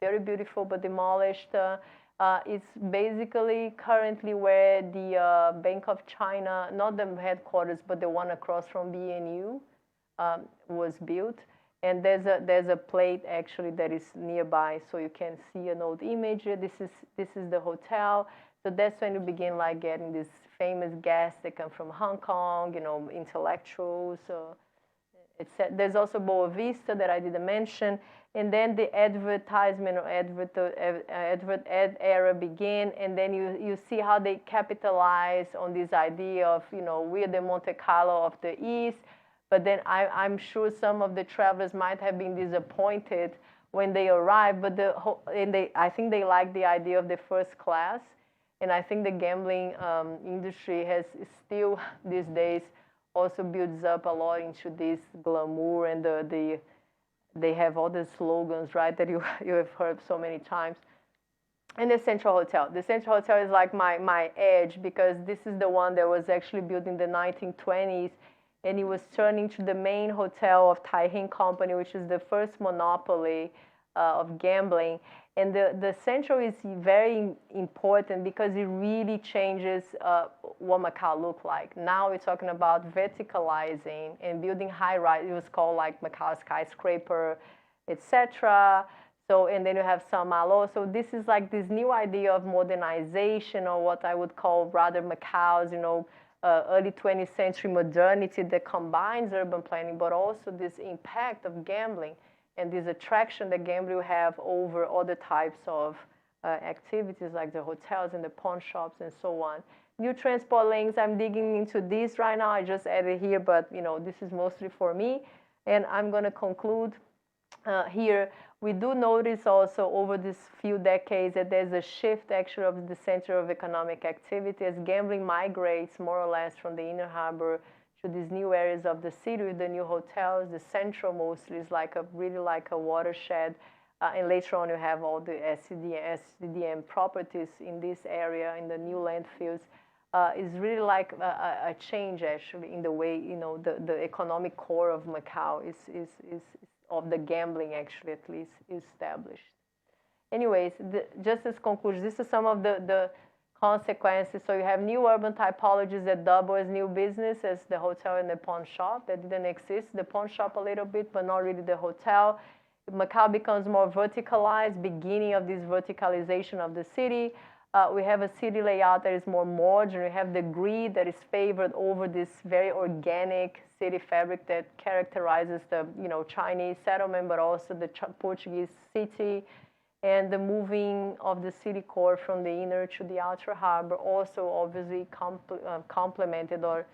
Very beautiful, but demolished. It's basically currently where the Bank of China, not the headquarters, but the one across from BNU, was built. And there's a plate actually that is nearby, so you can see an old image. This is the hotel. So that's when you begin like getting these famous guests that come from Hong Kong, intellectuals. There's also Boa Vista that I didn't mention. And then the advertisement or ad era began, and then you see how they capitalize on this idea of, we're the Monte Carlo of the East. But then I'm sure some of the travelers might have been disappointed when they arrived. But I think they like the idea of the first class. And I think the gambling industry has still these days also builds up a lot into this glamour, and they have all the slogans, right, that you have heard so many times. And the Central Hotel. The Central Hotel is like my edge, because this is the one that was actually built in the 1920s. And it was turned into the main hotel of Tai Hing Company, which is the first monopoly of gambling. And the Central is very important because it really changes what Macau looked like. Now we're talking about verticalizing and building high-rise. It was called like Macau skyscraper, etc. So, and then you have Saint-Malo. So this is like this new idea of modernization, or what I would call rather Macau's, early 20th century modernity that combines urban planning, but also this impact of gambling and this attraction that gambling will have over other types of activities like the hotels and the pawn shops and so on. New transport links, I'm digging into this right now. I just added here, but this is mostly for me. And I'm going to conclude here. We do notice also over these few decades that there's a shift actually of the center of economic activity as gambling migrates more or less from the inner harbor to these new areas of the city with the new hotels. The Central mostly is really like a watershed. And later on you have all the CRED-DM properties in this area, in the new landfills. Is really like a change actually in the way, the economic core of Macau is of the gambling actually at least is established. Anyways, just as conclusion, this is some of the consequences. So you have new urban typologies that double as new business, as the hotel and the pawn shop that didn't exist. The pawn shop a little bit, but not really the hotel. Macau becomes more verticalized, beginning of this verticalization of the city. We have a city layout that is more modern. We have the grid that is favored over this very organic city fabric that characterizes the Chinese settlement, but also the Portuguese city, and the moving of the city core from the inner to the outer harbor, also obviously complemented or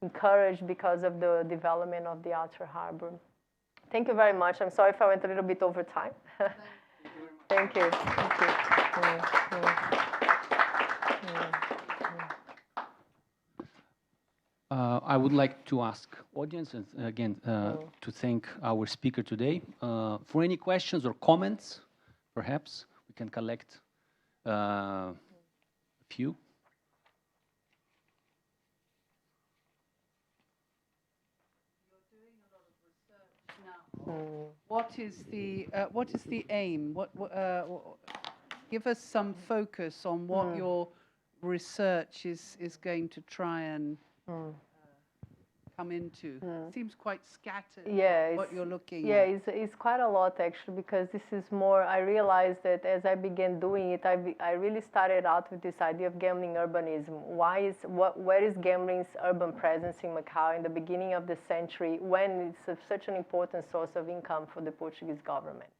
encouraged because of the development of the outer harbor. Thank you very much. I'm sorry if I went a little bit over time. Thank you. Thank you. I would like to ask audience, and again, to thank our speaker today. For any questions or comments, perhaps we can collect a few. You're doing a lot of research now. What is the aim? Give us some focus on what your research is going to try and come into? Seems quite scattered. Yeah, What you're looking yeah, at. it's quite a lot actually, because this is more, I realized that as I began doing it, I really started out with this idea of gambling urbanism. Where is gambling's urban presence in Macau in the beginning of the century, when it's such an important source of income for the Portuguese government,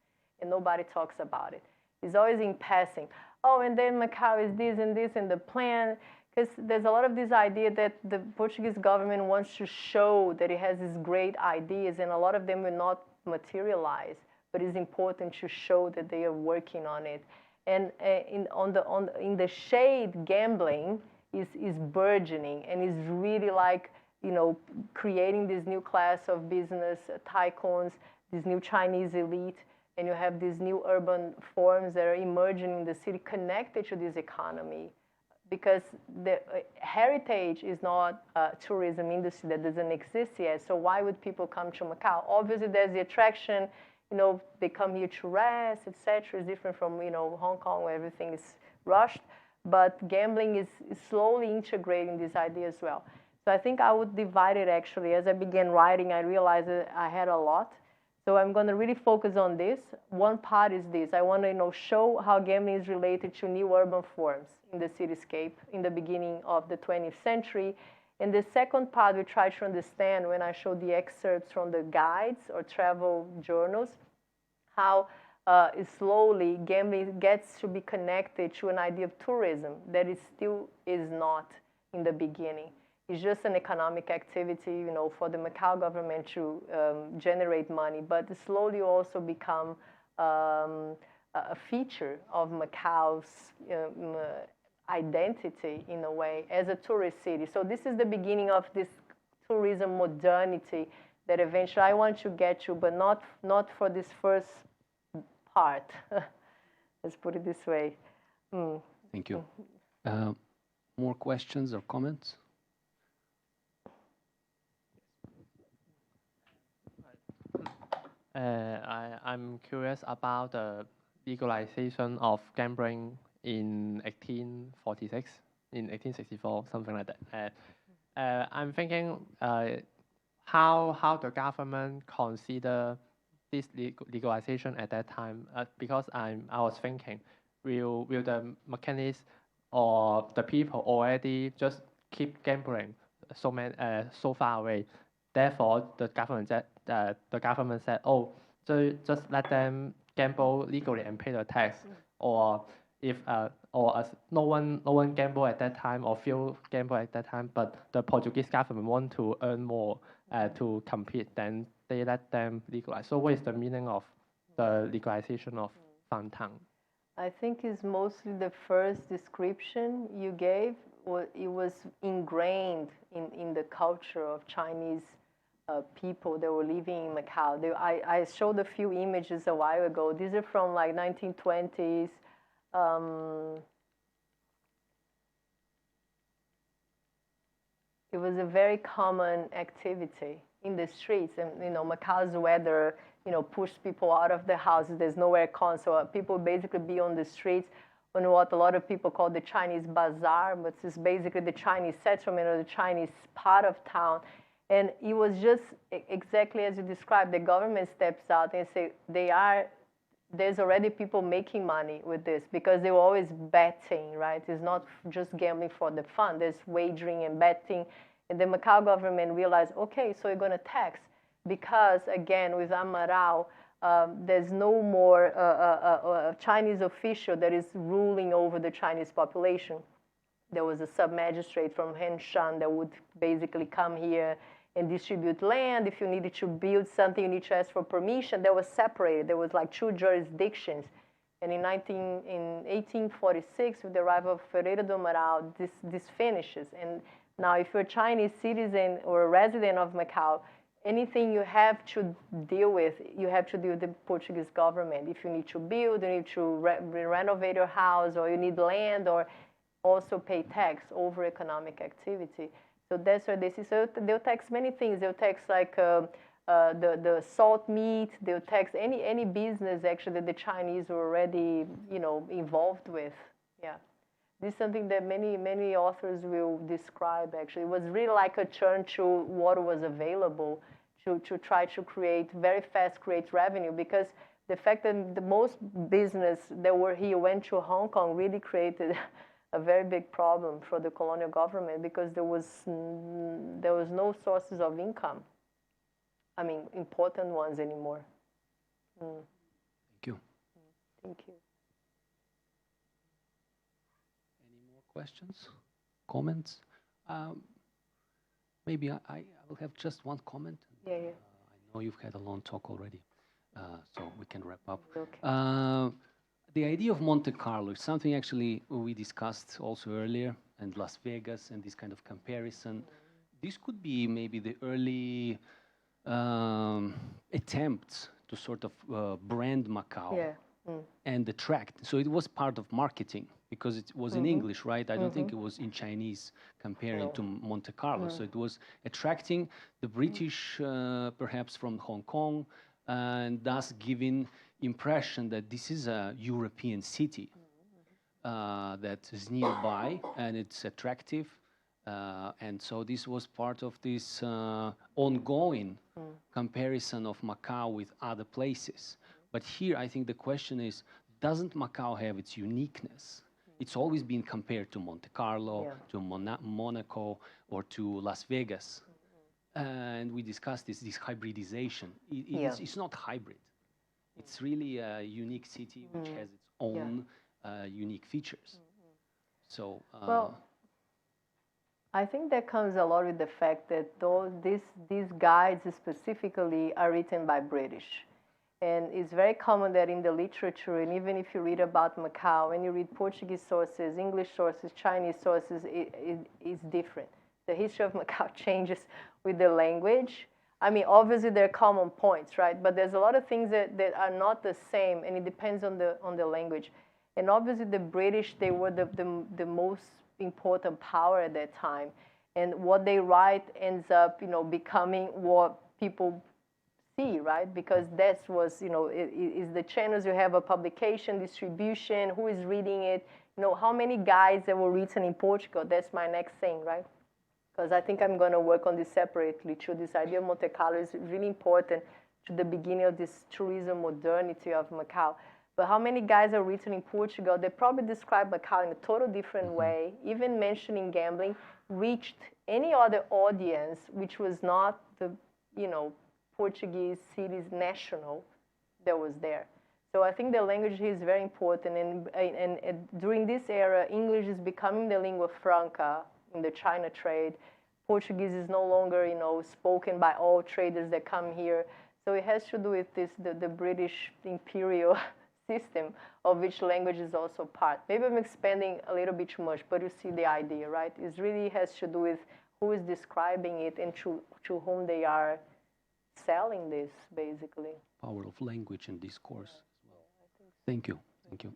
and nobody talks about it. It's always in passing. Oh, and then Macau is this and this and the plan, because there's a lot of this idea that the Portuguese government wants to show that it has these great ideas, and a lot of them will not materialize, but it's important to show that they are working on it. And in the shade, gambling is burgeoning and is really like, you know, creating this new class of business tycoons, this new Chinese elite, and you have these new urban forms that are emerging in the city connected to this economy. Because the heritage is not a tourism industry that doesn't exist yet. So why would people come to Macau? Obviously, there's the attraction. You know, they come here to rest, etc. It's different from, you know, Hong Kong, where everything is rushed. But gambling is slowly integrating this idea as well. So I think I would divide it actually. As I began writing, I realized that I had a lot. So I'm going to really focus on this. One part is this. I want to, you know, show how gambling is related to new urban forms in the cityscape in the beginning of the 20th century. And the second part, we try to understand when I show the excerpts from the guides or travel journals, how slowly gambling gets to be connected to an idea of tourism that it still is not in the beginning. It's just an economic activity, you know, for the Macau government to generate money, but slowly also become a feature of Macau's identity in a way as a tourist city. So this is the beginning of this tourism modernity that eventually I want to get to, but not for this first part. Let's put it this way. Thank you. More questions or comments? I'm curious about the legalization of gambling in 1846, in 1864, something like that. I'm thinking how the government consider this legalization at that time, because I was thinking, will the mechanics or the people already just keep gambling so far away? Therefore, the government said, oh, so just let them gamble legally and pay the tax, or if no one gamble at that time or few gamble at that time, but the Portuguese government want to earn more to compete, then they let them legalize. So what is the meaning of the legalization of Fantang? I think it's mostly the first description you gave. It was ingrained in the culture of Chinese people that were living in Macau. I showed a few images a while ago. These are from like 1920s. It was a very common activity in the streets, and you know, Macau's weather, you know, pushed people out of the houses. There's no aircon, so people basically be on the streets on what a lot of people call the Chinese bazaar, but it's basically the Chinese settlement or the Chinese part of town. And it was just exactly as you described. The government steps out and say there's already people making money with this, because they were always betting, right? It's not just gambling for the fun. There's wagering and betting. And the Macau government realized, okay, so you're going to tax. Because, again, with Amaral, there's no more a Chinese official that is ruling over the Chinese population. There was a sub-magistrate from Henshan that would basically come here and distribute land. If you needed to build something, you need to ask for permission. That was separated. There was like two jurisdictions. And in 1846, with the arrival of Ferreira do Amaral, this finishes. And now if you're a Chinese citizen or a resident of Macau, anything you have to deal with, you have to deal with the Portuguese government. If you need to build, you need to renovate your house, or you need land, or also pay tax over economic activity. So that's what they see. So they'll tax many things. They'll tax like the salt meat. They'll tax any business actually that the Chinese were already, you know, involved with. Yeah. This is something that many authors will describe, actually. It was really like a turn to what was available to try to create, very fast create revenue, because the fact that the most business that were here went to Hong Kong really created a very big problem for the colonial government, because there was no sources of income. I mean, important ones anymore. Thank you. Thank you. Any more questions, comments? Maybe I will have just one comment. Yeah. I know you've had a long talk already, so we can wrap up. Okay. The idea of Monte Carlo is something actually we discussed also earlier, and Las Vegas and this kind of comparison. This could be maybe the early attempts to sort of brand Macau. Yeah. And attract. So it was part of marketing because it was in English, right? I don't think it was in Chinese comparing to Monte Carlo. So it was attracting the British, perhaps from Hong Kong, and thus giving impression that this is a European city that is nearby and it's attractive. And so this was part of this ongoing comparison of Macau with other places. But here, I think the question is, doesn't Macau have its uniqueness? It's always been compared to Monte Carlo, to Monaco, or to Las Vegas. And we discussed this hybridization. It's not hybrid. It's really a unique city which has its own unique features. So, well, I think that comes a lot with the fact that these guides specifically are written by British. And it's very common that in the literature, and even if you read about Macau, when you read Portuguese sources, English sources, Chinese sources, it's different. The history of Macau changes with the language. I mean, obviously there are common points, right? But there's a lot of things that are not the same, and it depends on the language. And obviously the British, they were the most important power at that time. And what they write ends up, becoming what people see, right? Because that was, is the channels you have a publication, distribution, who is reading it, how many guides that were written in Portugal. That's my next thing, right? Because I think I'm going to work on this separately too. This idea of Monte Carlo is really important to the beginning of this tourism modernity of Macau. But how many guides are written in Portugal? They probably describe Macau in a total different way. Even mentioning gambling reached any other audience which was not the, Portuguese cities national that was there. So I think the language here is very important. And during this era, English is becoming the lingua franca in the China trade. Portuguese is no longer, spoken by all traders that come here. So it has to do with the British imperial system, of which language is also part. Maybe I'm expanding a little bit too much, but you see the idea, right? It really has to do with who is describing it and to whom they are selling this, basically. Power of language and discourse as well. Thank you. Thank you.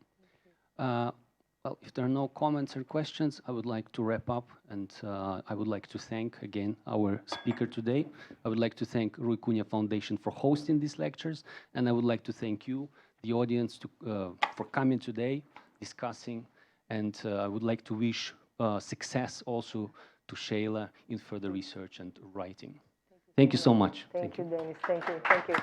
Well, if there are no comments or questions, I would like to wrap up, and I would like to thank again our speaker today. I would like to thank Rui Cunha Foundation for hosting these lectures, and I would like to thank you, the audience, for coming today, discussing, and I would like to wish success also to Sheila in further research and writing. Thank you so much. Thank you, Dennis. Thank you.